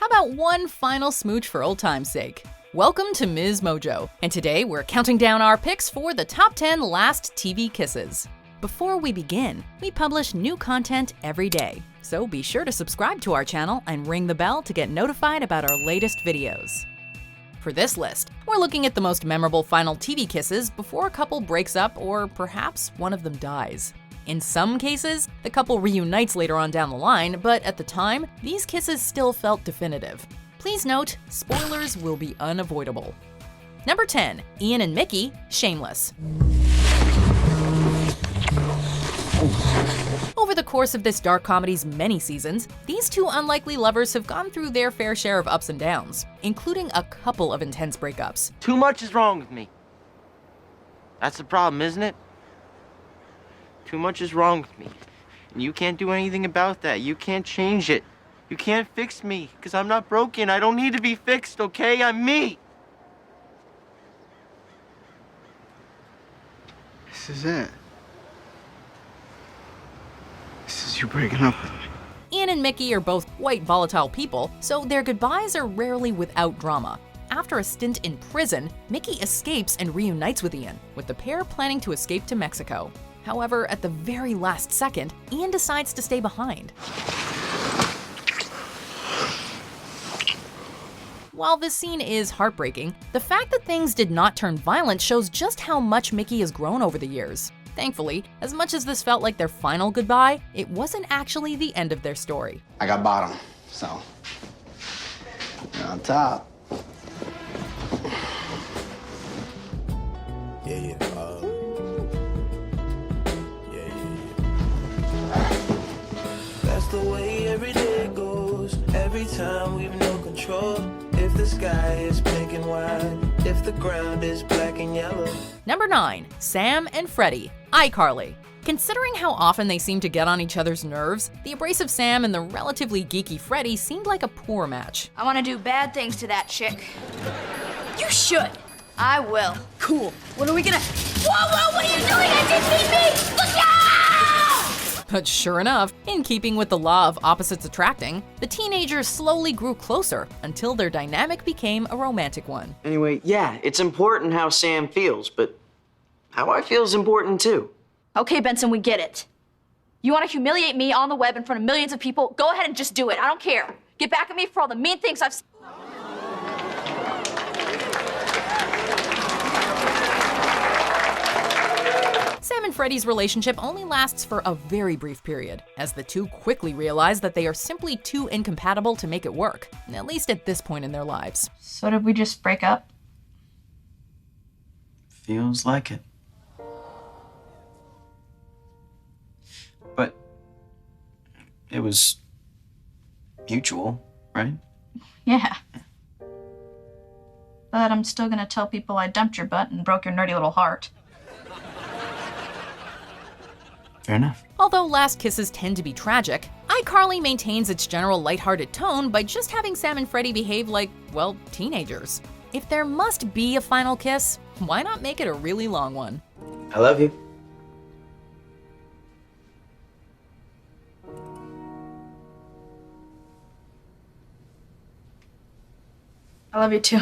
how about one final smooch for old time's sake? Welcome to MsMojo, and today we're counting down our picks for the top 10 last TV kisses. Before we begin, we publish new content every day, so be sure to subscribe to our channel and ring the bell to get notified about our latest videos. For this list, we're looking at the most memorable final TV kisses before a couple breaks up or perhaps one of them dies. In some cases, the couple reunites later on down the line, but at the time, these kisses still felt definitive. Please note, spoilers will be unavoidable. Number 10, Ian and Mickey, Shameless. Over the course of this dark comedy's many seasons, these two unlikely lovers have gone through their fair share of ups and downs, including a couple of intense breakups. Too much is wrong with me. That's the problem, isn't it? Too much is wrong with me. And you can't do anything about that. You can't change it. You can't fix me, because I'm not broken. I don't need to be fixed, okay? I'm me. This is it. This is you breaking up with me. Ian and Mickey are both quite volatile people, so their goodbyes are rarely without drama. After a stint in prison, Mickey escapes and reunites with Ian, with the pair planning to escape to Mexico. However, at the very last second, Ian decides to stay behind. While this scene is heartbreaking, the fact that things did not turn violent shows just how much Mickey has grown over the years. Thankfully, as much as this felt like their final goodbye, it wasn't actually the end of their story. I got bottom, so you're on top. Yeah. That's the way every day goes. Every time we've no control. If the sky is pink and white, if the ground is black and yellow. Number 9, Sam and Freddie, iCarly. Considering how often they seem to get on each other's nerves, the abrasive Sam and the relatively geeky Freddie seemed like a poor match. I want to do bad things to that chick. You should. I will. Cool. What are we gonna... Whoa, what are you doing? I didn't mean me! Look out! But sure enough, in keeping with the law of opposites attracting, the teenagers slowly grew closer until their dynamic became a romantic one. Anyway, yeah, it's important how Sam feels, but how I feel is important too. Okay, Benson, we get it. You want to humiliate me on the web in front of millions of people? Go ahead and just do it. I don't care. Get back at me for all the mean things I've... Sam and Freddie's relationship only lasts for a very brief period, as the two quickly realize that they are simply too incompatible to make it work, at least at this point in their lives. So did we just break up? Feels like it. But it was mutual, right? Yeah. But I'm still gonna tell people I dumped your butt and broke your nerdy little heart. Fair enough. Although last kisses tend to be tragic, iCarly maintains its general lighthearted tone by just having Sam and Freddie behave like, well, teenagers. If there must be a final kiss, why not make it a really long one? I love you. I love you too.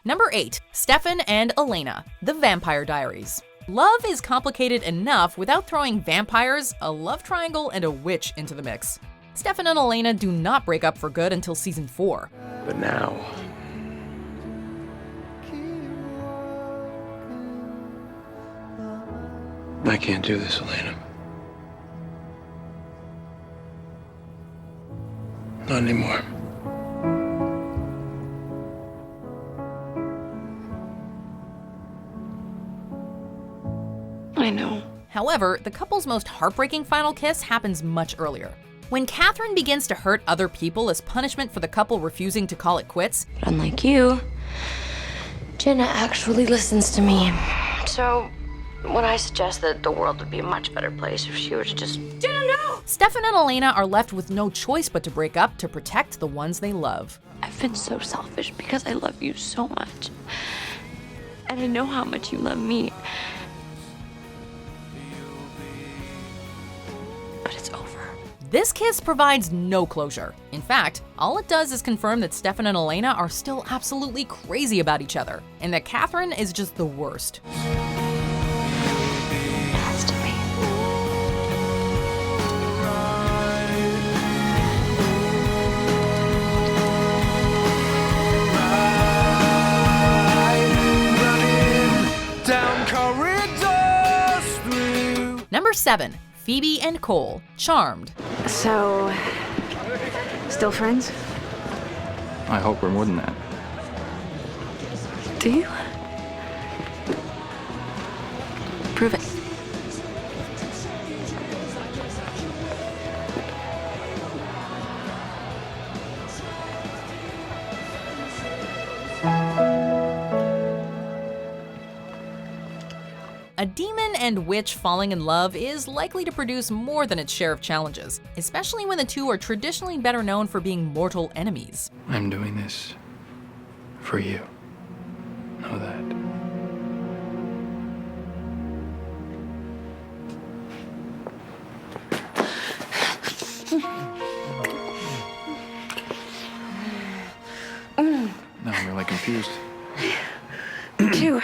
Number 8, Stefan and Elena, The Vampire Diaries. Love is complicated enough without throwing vampires, a love triangle, and a witch into the mix. Stefan and Elena do not break up for good until season 4. But now... I can't do this, Elena. Not anymore. I know. However, the couple's most heartbreaking final kiss happens much earlier. When Catherine begins to hurt other people as punishment for the couple refusing to call it quits, But unlike you, Jenna actually listens to me. So, when I suggest that the world would be a much better place if she were to just... Jenna, no! Stefan and Elena are left with no choice but to break up to protect the ones they love. I've been so selfish because I love you so much. And I know how much you love me. This kiss provides no closure. In fact, all it does is confirm that Stefan and Elena are still absolutely crazy about each other, and that Catherine is just the worst. Has to be. Number 7. Phoebe and Cole, Charmed. So, still friends? I hope we're more than that. Do you? Prove it. A demon and witch falling in love is likely to produce more than its share of challenges, especially when the two are traditionally better known for being mortal enemies. I'm doing this for you. Know that. Now I'm really confused. Too.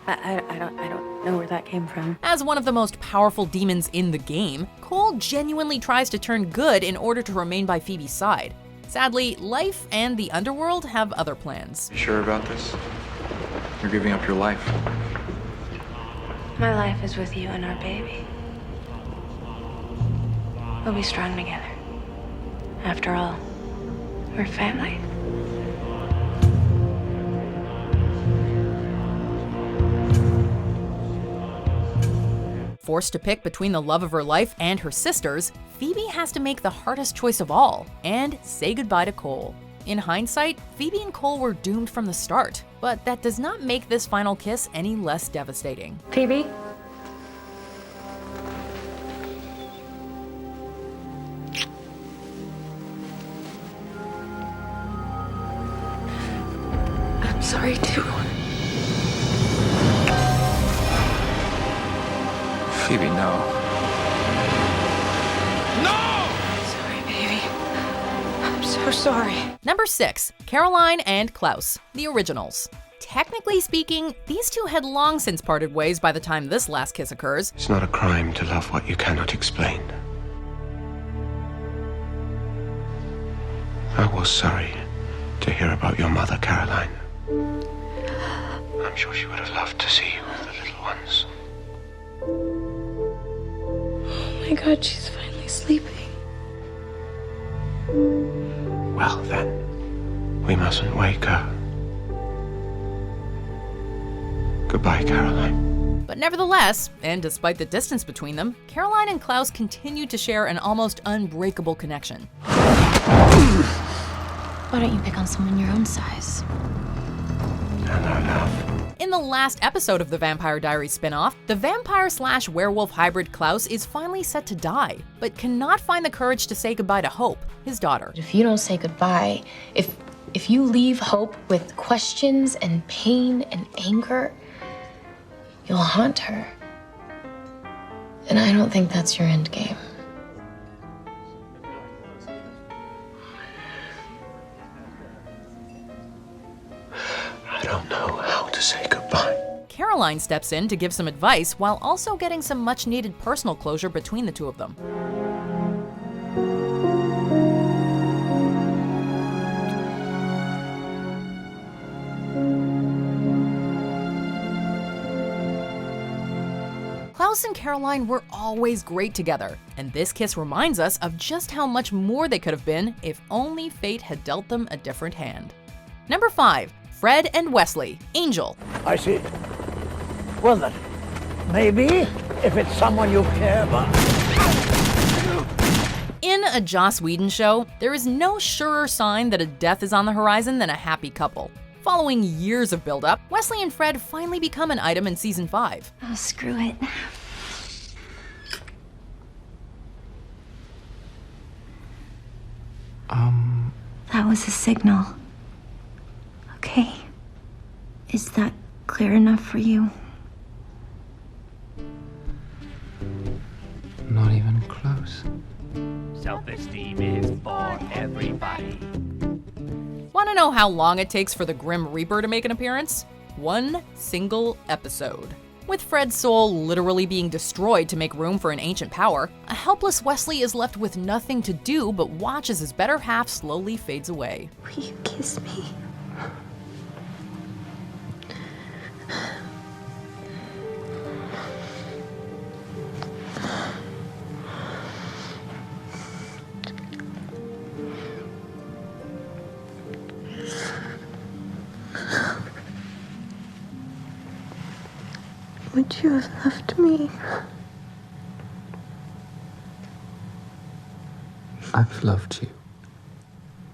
I don't know where that came from. As one of the most powerful demons in the game, Cole genuinely tries to turn good in order to remain by Phoebe's side. Sadly, life and the underworld have other plans. You sure about this? You're giving up your life. My life is with you and our baby. We'll be strong together. After all, we're family. Forced to pick between the love of her life and her sisters, Phoebe has to make the hardest choice of all and say goodbye to Cole. In hindsight, Phoebe and Cole were doomed from the start, but that does not make this final kiss any less devastating. Phoebe? I'm sorry too. Phoebe, no. Sorry, baby. I'm so sorry. Number 6. Caroline and Klaus, the originals. Technically speaking, these two had long since parted ways by the time this last kiss occurs. It's not a crime to love what you cannot explain. I was sorry to hear about your mother, Caroline. I'm sure she would have loved to see you with the little ones. Oh my God, she's finally sleeping. Well, then, we mustn't wake her. Goodbye, Caroline. But nevertheless, and despite the distance between them, Caroline and Klaus continue to share an almost unbreakable connection. Why don't you pick on someone your own size? Hello, love. In the last episode of the Vampire Diaries spin-off, the vampire/werewolf hybrid Klaus is finally set to die, but cannot find the courage to say goodbye to Hope, his daughter. If you don't say goodbye, if you leave Hope with questions and pain and anger, you'll haunt her. And I don't think that's your end game. I don't know how to say goodbye. Caroline steps in to give some advice while also getting some much-needed personal closure between the two of them. Klaus and Caroline were always great together, and this kiss reminds us of just how much more they could have been if only fate had dealt them a different hand. Number 5. Fred and Wesley, Angel. I see. Well then, maybe if it's someone you care about. In a Joss Whedon show, there is no surer sign that a death is on the horizon than a happy couple. Following years of build-up, Wesley and Fred finally become an item in season 5. Oh, screw it. That was a signal. Okay. Is that clear enough for you? Not even place. Self-esteem is for everybody. Want to know how long it takes for the Grim Reaper to make an appearance? 1 single episode. With Fred's soul literally being destroyed to make room for an ancient power, a helpless Wesley is left with nothing to do but watch as his better half slowly fades away. Will you kiss me? Would you have left me? I've loved you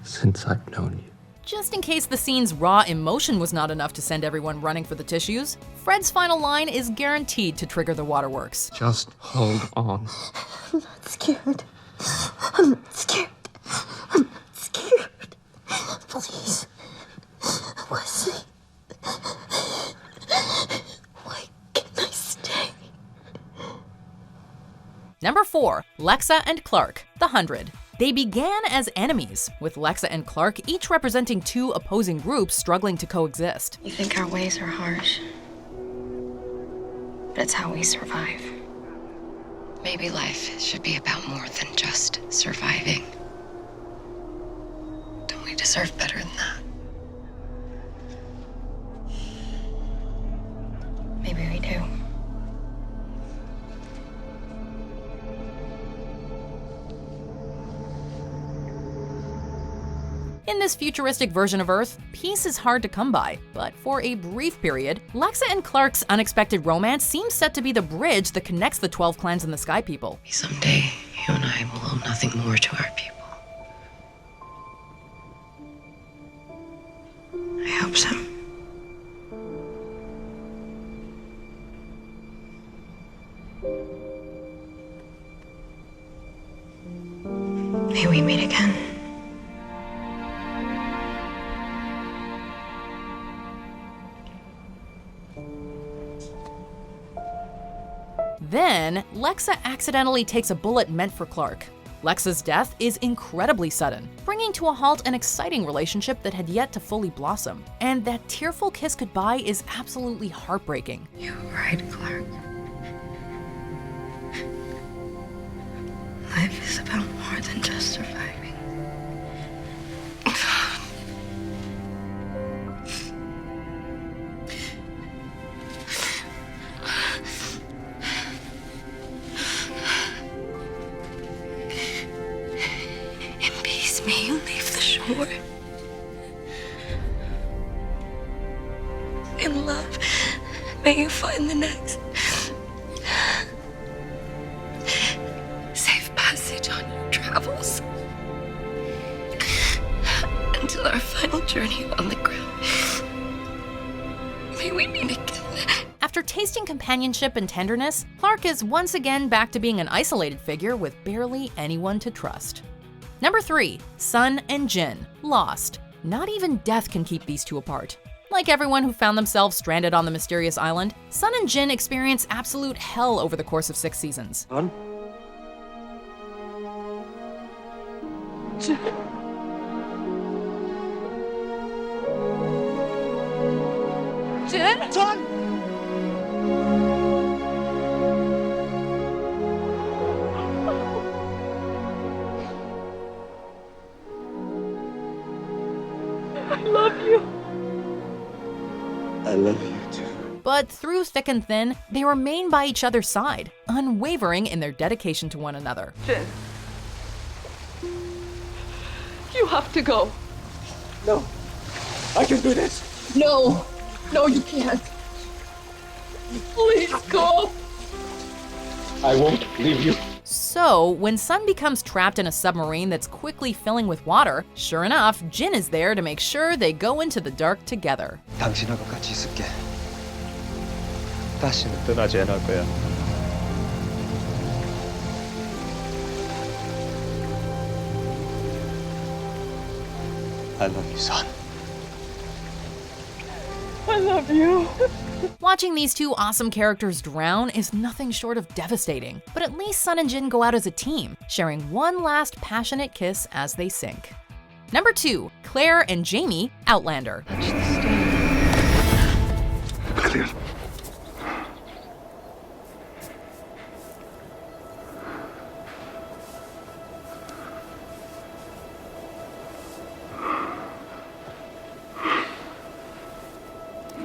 since I've known you. Just in case the scene's raw emotion was not enough to send everyone running for the tissues, Fred's final line is guaranteed to trigger the waterworks. Just hold on. I'm not scared. I'm not scared. I'm not scared. Please. Wesley. Why can't I stay? Number 4, Lexa and Clarke, The 100. They began as enemies, with Lexa and Clarke each representing 2 opposing groups struggling to coexist. You think our ways are harsh, but it's how we survive. Maybe life should be about more than just surviving. Don't we deserve better than that? Maybe we do. In this futuristic version of Earth, peace is hard to come by, but for a brief period, Lexa and Clarke's unexpected romance seems set to be the bridge that connects the 12 clans and the Sky People. Someday, you and I will owe nothing more to our people. I hope so. May we meet again. Then, Lexa accidentally takes a bullet meant for Clarke. Lexa's death is incredibly sudden, bringing to a halt an exciting relationship that had yet to fully blossom. And that tearful kiss goodbye is absolutely heartbreaking. You're right, Clarke. Life is about more than just surviving. In peace, may you leave the shore. In love, may you find the next. Safe passage on your travels. Until our final journey on the ground. May we meet again. After tasting companionship and tenderness, Clarke is once again back to being an isolated figure with barely anyone to trust. Number 3, Sun and Jin, Lost. Not even death can keep these 2 apart. Like everyone who found themselves stranded on the mysterious island, Sun and Jin experience absolute hell over the course of 6 seasons. Son? Jin. Jin? Son! I love you. I love you too. But through thick and thin, they remain by each other's side, unwavering in their dedication to one another. Jin. You have to go. No. I can do this. No. No, you can't. Please go. I won't leave you. So, when Sun becomes trapped in a submarine that's quickly filling with water, sure enough, Jin is there to make sure they go into the dark together. 당신하고 같이 있을게. 다시는 떠나지 않을 거야. I love you, son. I love you. Watching these two awesome characters drown is nothing short of devastating, but at least Sun and Jin go out as a team, sharing one last passionate kiss as they sink. Number 2, Claire and Jamie, Outlander. Clear.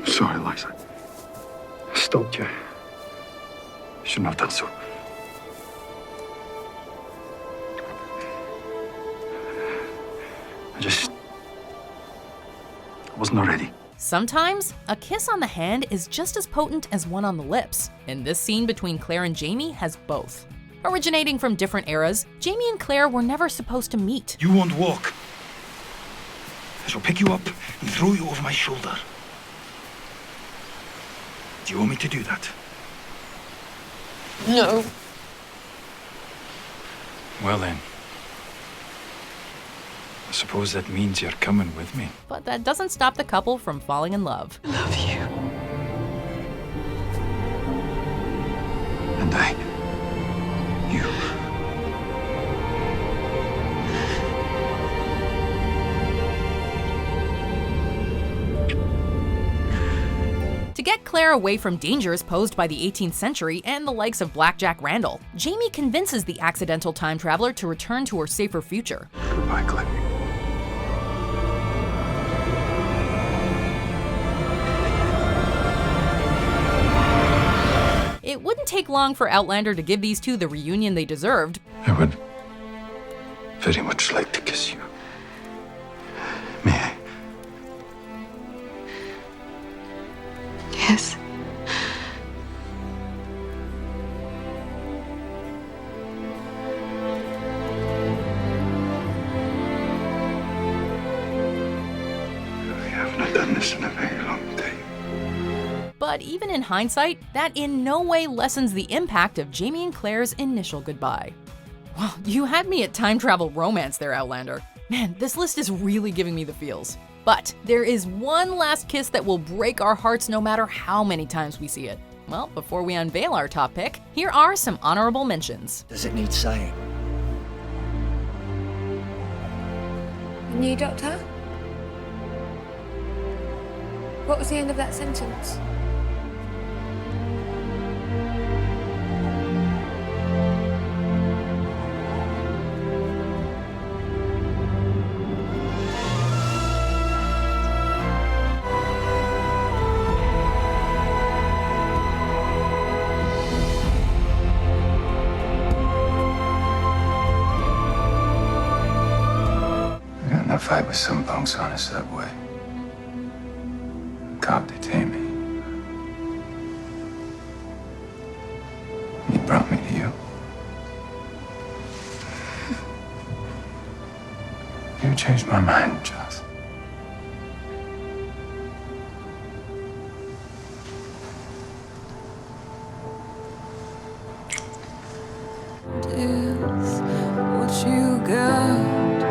Sorry, Lexa. I stalked you. Shouldn't have done so. I wasn't ready. Sometimes, a kiss on the hand is just as potent as one on the lips, and this scene between Claire and Jamie has both. Originating from different eras, Jamie and Claire were never supposed to meet. You won't walk. I shall pick you up and throw you over my shoulder. Do you want me to do that? No. Well then. I suppose that means you're coming with me. But that doesn't stop the couple from falling in love. I love you. And I. You. To get Claire away from dangers posed by the 18th century and the likes of Blackjack Randall, Jamie convinces the accidental time traveler to return to her safer future. Goodbye, Claire. It wouldn't take long for Outlander to give these two the reunion they deserved. I would very much like to kiss you. May I? Yes. We have not done this in a very long time. But even in hindsight, that in no way lessens the impact of Jamie and Claire's initial goodbye. Well, you had me at time travel romance there, Outlander. Man, this list is really giving me the feels. But there is one last kiss that will break our hearts no matter how many times we see it. Well, before we unveil our top pick, here are some honorable mentions. Does it need saying? New doctor? What was the end of that sentence? I got in a fight with some punks on a subway. Cop detained me. He brought me to you. You changed my mind, Joss. Is what you got.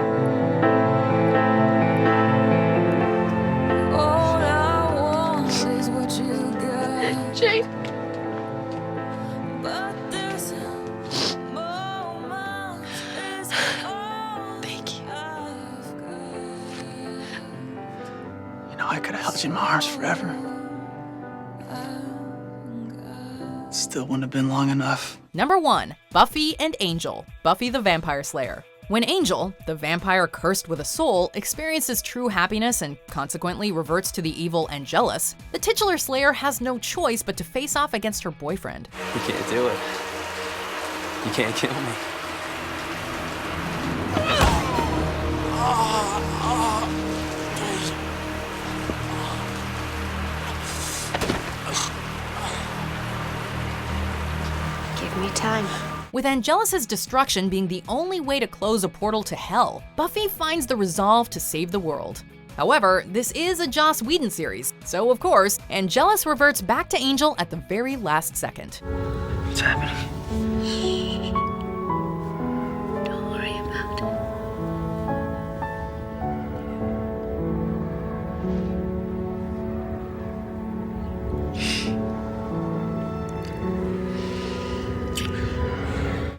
All I want is what you got. Jake. But this moment is all Thank you. I've got. You know, I could have held you in my arms forever. Still wouldn't have been long enough. Number 1, Buffy and Angel, Buffy the Vampire Slayer. When Angel, the vampire cursed with a soul, experiences true happiness and consequently reverts to the evil Angelus, the titular Slayer has no choice but to face off against her boyfriend. You can't do it. You can't kill me. Give me time. With Angelus's destruction being the only way to close a portal to hell, Buffy finds the resolve to save the world. However, this is a Joss Whedon series, so of course, Angelus reverts back to Angel at the very last second. What's happening? Don't worry about it.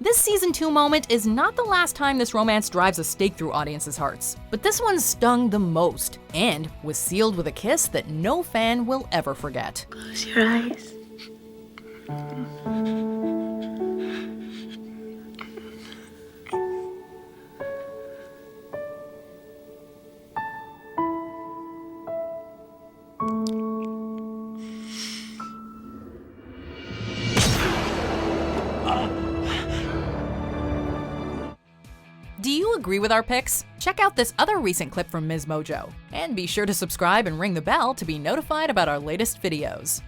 This season 2 moment is not the last time this romance drives a stake through audiences' hearts, but this one stung the most and was sealed with a kiss that no fan will ever forget. Close your eyes. Do you agree with our picks? Check out this other recent clip from MsMojo, and be sure to subscribe and ring the bell to be notified about our latest videos.